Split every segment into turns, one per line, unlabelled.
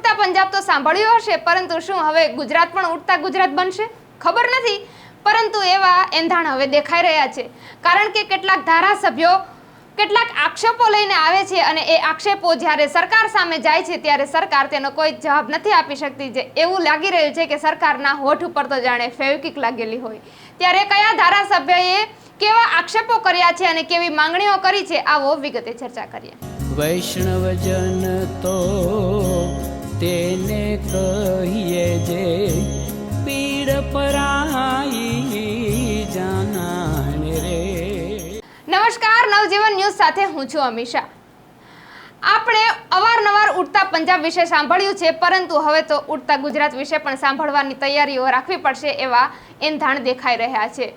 ઉડતા પંજાબ તો સાંભળ્યું હશે, પરંતુ શું હવે ગુજરાત પણ ઉડતા ગુજરાત બનશે? ખબર નથી, પરંતુ એવા એંધાણ હવે દેખાઈ રહ્યા છે. કારણ કે કેટલાક ધારાસભ્યો કેટલાક આક્ષેપો લઈને આવે છે અને એ આક્ષેપો જ્યારે સરકાર સામે જાય છે ત્યારે સરકાર તેનો કોઈ જવાબ નથી આપી શકતી. જે એવું લાગી રહ્યું છે કે સરકારના હોઠ ઉપર તો જાણે ફેવિક્વિક લાગેલી હોય. ત્યારે કયા ધારાસભ્યએ કેવા આક્ષેપો કર્યા છે અને કેવી માંગણીઓ કરી છે, આવો વિગતે ચર્ચા કરીએ.
વૈષ્ણવજન તો તેને કહીએ જે પીડ પરાઈ જાનાને રે.
નમસ્કાર, નવજીવન ન્યૂઝ સાથે હું છું અમીષા. આપણે અવારનવાર ઉડતા પંજાબ વિશે સાંભળ્યું છે, પરંતુ હવે તો ઉડતા ગુજરાત વિશે પણ સાંભળવાની તૈયારીઓ રાખવી પડશે એવા એંધાણ દેખાઈ રહ્યા છે.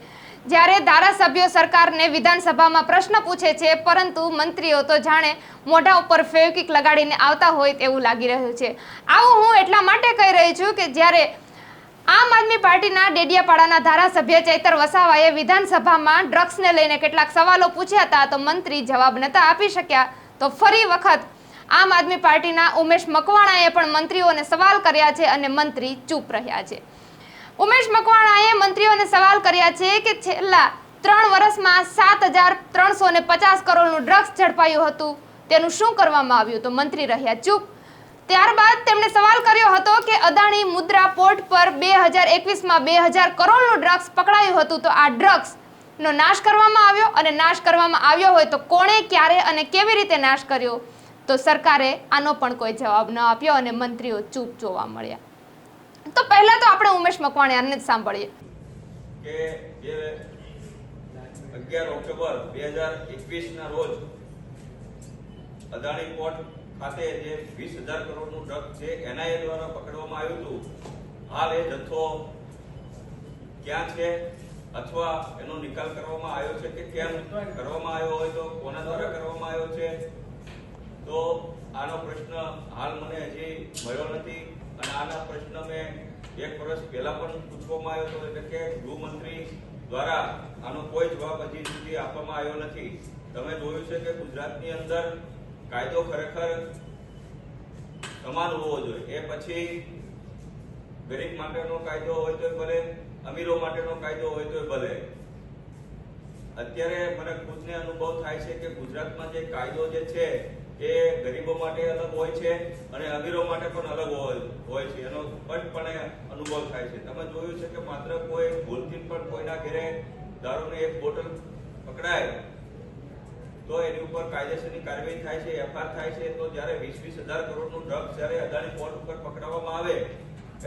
જ્યારે ધારાસભ્યો સરકારને વિધાનસભામાં પ્રશ્ન પૂછે છે, પરંતુ મંત્રીઓ તો જાણે મોઢા ઉપર ફેવિક્વિક લગાડીને આવતા હોય તેવું લાગી રહ્યું છે. આવું હું એટલા માટે કહી રહી છું કે જ્યારે આમ આદમી પાર્ટીના ડેડિયાપાડાના ધારાસભ્ય ચૈતર વસાવાએ વિધાનસભામાં ડ્રગ્સને લઈને કેટલાક સવાલો પૂછ્યા હતા, તો મંત્રી જવાબ નતા આપી શક્યા. તો ફરી વખત આમ આદમી પાર્ટીના ઉમેશ મકવાણાએ પણ મંત્રીઓને સવાલ કર્યા છે અને મંત્રી ચૂપ રહ્યા છે. ઉમેશ મકવાણાએ મંત્રીઓને સવાલ કર્યા છે કે છેલ્લા 3 વર્ષમાં 7,350 કરોડનું ડ્રગ્સ ઝડપાયું હતું, તેનું શું કરવામાં આવ્યું? તો મંત્રી રહ્યા ચૂપ. ત્યારબાદ તેમણે સવાલ કર્યો હતો કે અદાણી મુદ્રા પોર્ટ પર 2021માં 2,000 કરોડનું ડ્રગ્સ પકડાયું હતું, તો આ ડ્રગ્સનો નાશ કરવામાં આવ્યો, અને નાશ કરવામાં આવ્યો હોય તો કોણે, ક્યારે અને કેવી રીતે નાશ કર્યો? તો સરકારે આનો પણ કોઈ જવાબ ન આપ્યો અને મંત્રીઓ ચૂપ જોવા મળ્યા. તો પહેલા તો આપણે ઉમેશ મકવાણાને જ સાંભળીએ
કે જે 11 ઓક્ટોબર 2021 ના રોજ અદાણી પોર્ટ ખાતે જે 20,000 કરોડનું ડ્રગ્સ છે એનઆઈએ દ્વારા પકડવામાં આવ્યું હતું. હાલ એ જથ્થો ક્યાં છે અથવા એનો નિકાલ કરવામાં આવ્યો છે કે કેમ કરવામાં આવ્યો હોય તો કોના દ્વારા કરવામાં આવ્યો છે, તો આનો પ્રશ્ન હાલ મને હજી મળ્યો નથી. અને આના પ્રશ્ન મેં 1 વર્ષ પહેલા પણ પૂછવામાં આવ્યો હતો, એટલે કે ગૃહમંત્રી દ્વારા આનો કોઈ જવાબ હજી સુધી આપવામાં આવ્યો નથી. તમે જોયું છે કે ગુજરાતની અંદર કાયદો ખરેખર સમાન હોવો જોઈએ. એ પછી ગરીબ માટેનો કાયદો હોય તો ભલે, અમીરો માટેનો કાયદો હોય તો ભલે. અત્યારે મને ખુદને અનુભવ થાય છે કે ગુજરાતમાં જે કાયદો જે છે એ ગરીબો માટે અલગ હોય છે અને અમીરો માટે પણ અલગ હોય છે. એનો સ્પષ્ટપણે અનુભવ થાય છે. તમે જોયું છે કે માત્ર કોઈ ભૂલથી પણ કોઈના ઘરે દારૂની 1 બોટલ પકડાય તો એની ઉપર કાયદેસરની કાર્યવાહી થાય છે, એફઆઈઆર થાય છે. તો જ્યારે 20,000 કરોડનું ડ્રગ્સ જ્યારે અદાણી પોર્ટ ઉપર પકડવામાં આવે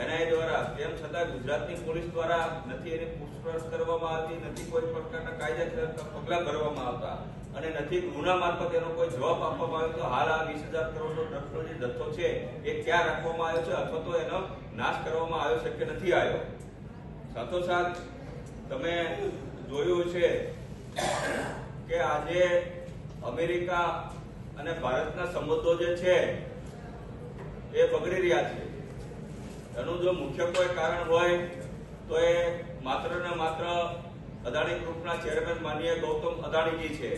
એનઆઈએ દ્વારા, તેમ છતાં ગુજરાતની પોલીસ દ્વારા નથી એની પૂછપરછ કરવામાં આવતી, નથી કોઈ પ્રકારના કાયદેસર પગલાં ભરવામાં આવતા અને નથી ગુના મારફત એનો કોઈ જવાબ આપવામાં આવ્યો. તો હાલ આ 20,000 કરોડનો ડ્રગ્સનો જે જથ્થો છે એ ક્યાં રાખવામાં આવ્યો છે અથવા તો એનો નાશ કરવામાં આવ્યો છે કે નથી આવ્યો. સાથોસાથ તમે જોયું છે કે આજે અમેરિકા અને ભારતના સંબંધો જે છે એ બગડી રહ્યા છે. એનું જો મુખ્ય કોઈ કારણ હોય તો એ માત્ર ને માત્ર અદાણી ગ્રુપના ચેરમેન માનનીય ગૌતમ અદાણીજી છે.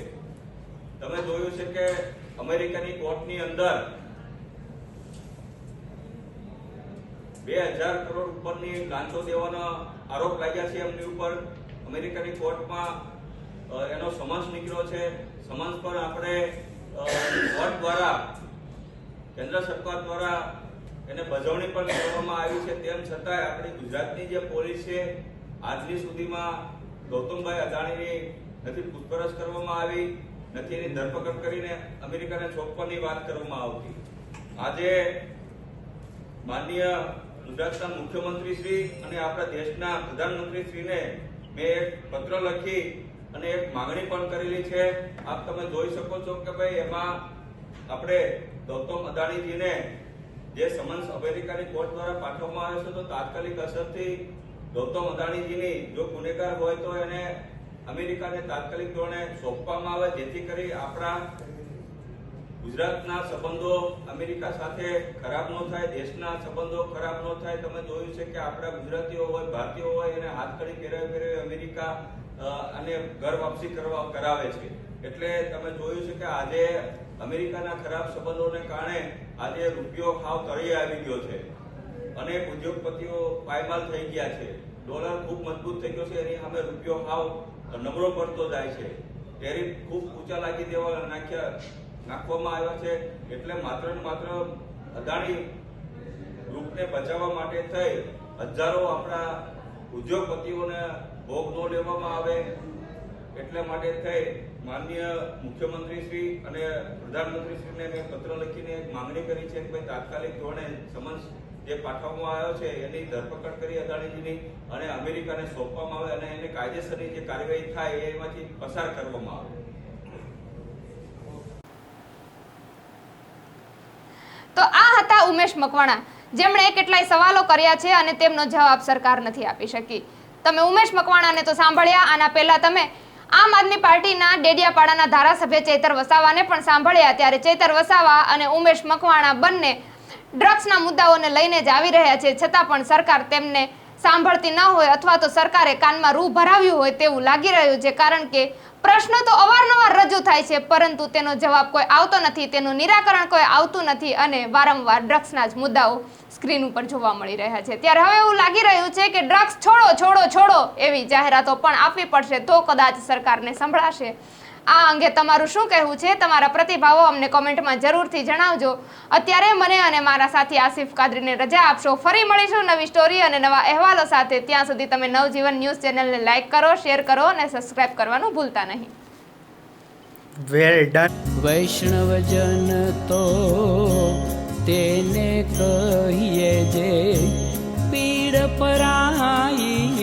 તમે જોયું છે કે અમેરિકાની કોર્ટની અંદર 2,000 કરોડ ઉપરની લાંચો દેવાનો આરોપ લાગ્યા છે એમની ઉપર. અમેરિકાની કોર્ટમાં એનો સમન્સ નીકળ્યો છે. સમન્સ પર આપણે કોર્ટ દ્વારા, કેન્દ્ર સરકાર દ્વારા એને બજવણી પણ કરવામાં આવી છે. તેમ છતાં આપણી ગુજરાતની જે પોલીસ છે આજની સુધીમાં ગૌતમભાઈ અદાણીની નથી પૂછપરછ કરવામાં આવી, નથી એની ધરપકડ કરીને અમેરિકાને સોંપવાની વાત કરવામાં આવતી. આજે માનનીય ગુજરાતના મુખ્યમંત્રી શ્રી અને આપણા દેશના પ્રધાનમંત્રી શ્રીને મેં એક પત્ર લખી અને એક માંગણી પણ કરેલી છે. આપ તમે જોઈ શકો છો કે ભાઈ એમાં આપણે ગૌતમ અદાણીજીને જે સમન્સ અમેરિકાની કોર્ટ દ્વારા પાઠવવામાં આવે છે તો તાત્કાલિક અસરથી ગૌતમ અદાણીજીની જો ગુનેગાર હોય તો એને અમેરિકાને તાત્કાલિક ધોરણે સોંપવામાં આવે, જેથી કરી આપણા ગુજરાતના સંબંધો અમેરિકા સાથે ખરાબ ન થાય, દેશના સંબંધો ખરાબ ન થાય. તમે જોયું છે કે આપણા ગુજરાતીઓ હોય, ભારતીયો હોય એને હાથકડી ફેરવી અમેરિકા અને ઘર વાપસી કરાવે છે. એટલે તમે જોયું છે કે આજે અમેરિકાના ખરાબ સંબંધોને કારણે આજે રૂપિયો હાવ તળિયે આવી ગયો છે. અનેક ઉદ્યોગપતિઓ પાયમાલ થઈ ગયા છે. ડોલર ખૂબ મજબૂત થઈ ગયો છે, એની સામે રૂપિયો હાવ નબળો પડતો જાય છે. ટેરિફ ખૂબ ઊંચા નાખવામાં આવ્યા છે. એટલે માત્ર ને માત્ર અદાણી ગ્રુપને બચાવવા માટે થઈ હજારો આપણા ઉદ્યોગપતિઓને ભોગ ન લેવામાં આવે એટલે માટે થઈ માનનીય મુખ્યમંત્રી શ્રી અને પ્રધાનમંત્રી શ્રીને મેં પત્ર લખીને એક માંગણી કરી છે કે ભાઈ તાત્કાલિક ધોરણે સમન્સ જે પાઠવવામાં આવ્યો છે એની ધરપકડ કરી અદાણીજીની અને અમેરિકાને સોંપવામાં આવે અને એને કાયદેસરની જે કાર્યવાહી થાય એમાંથી પસાર કરવામાં આવે.
તો આ હતા ઉમેશ મકવાણા, જેમણે કેટલાય સવાલો કર્યા છે અને તેમનો જવાબ સરકાર નથી આપી શકી. તમે ઉમેશ મકવાણાને તો સાંભળ્યા, આના પહેલા તમે આમ આદમી પાર્ટીના ડેડિયાપાડાના ધારાસભ્ય ચૈતર વસાવાને પણ સાંભળ્યા. ત્યારે ચૈતર વસાવા અને ઉમેશ મકવાણા બંને ડ્રગ્સના મુદ્દાઓને લઈને જ આવી રહ્યા છે, છતાં પણ સરકાર તેમને સાંભળતી ન હોય અથવા તો સરકારે કાનમાં રૂ ભરાવ્યું હોય તેવું લાગી રહ્યું છે. કારણ કે પ્રશ્નો તો અવારનવાર રજૂ થાય છે, પરંતુ તેનો જવાબ કોઈ આવતો નથી, તેનું નિરાકરણ કોઈ આવતું નથી અને વારંવાર ડ્રગ્સના જ મુદ્દાઓ સ્ક્રીન ઉપર જોવા મળી રહ્યા છે. ત્યારે હવે એવું લાગી રહ્યું છે કે ડ્રગ્સ છોડો છોડો છોડો એવી જાહેરાતો પણ આપવી પડશે તો કદાચ સરકારને સંભળાશે. આ અંગે તમારું શું કહેવું છે? તમારા પ્રતિભાવો અમને કોમેન્ટમાં જરૂરથી જણાવજો. અત્યારે મને અને મારા સાથી આસિફ કાદરીને રજા આપશો. ફરી મળીશું નવી સ્ટોરી અને નવા અહેવાલો સાથે. ત્યાં સુધી તમે નવજીવન ન્યૂઝ ચેનલને લાઈક કરો, શેર કરો અને સબસ્ક્રાઇબ કરવાનું ભૂલતા નહીં.
Well done.
વૈષ્ણવજન તો તેને કહીએ જે પીડ પરાઈ.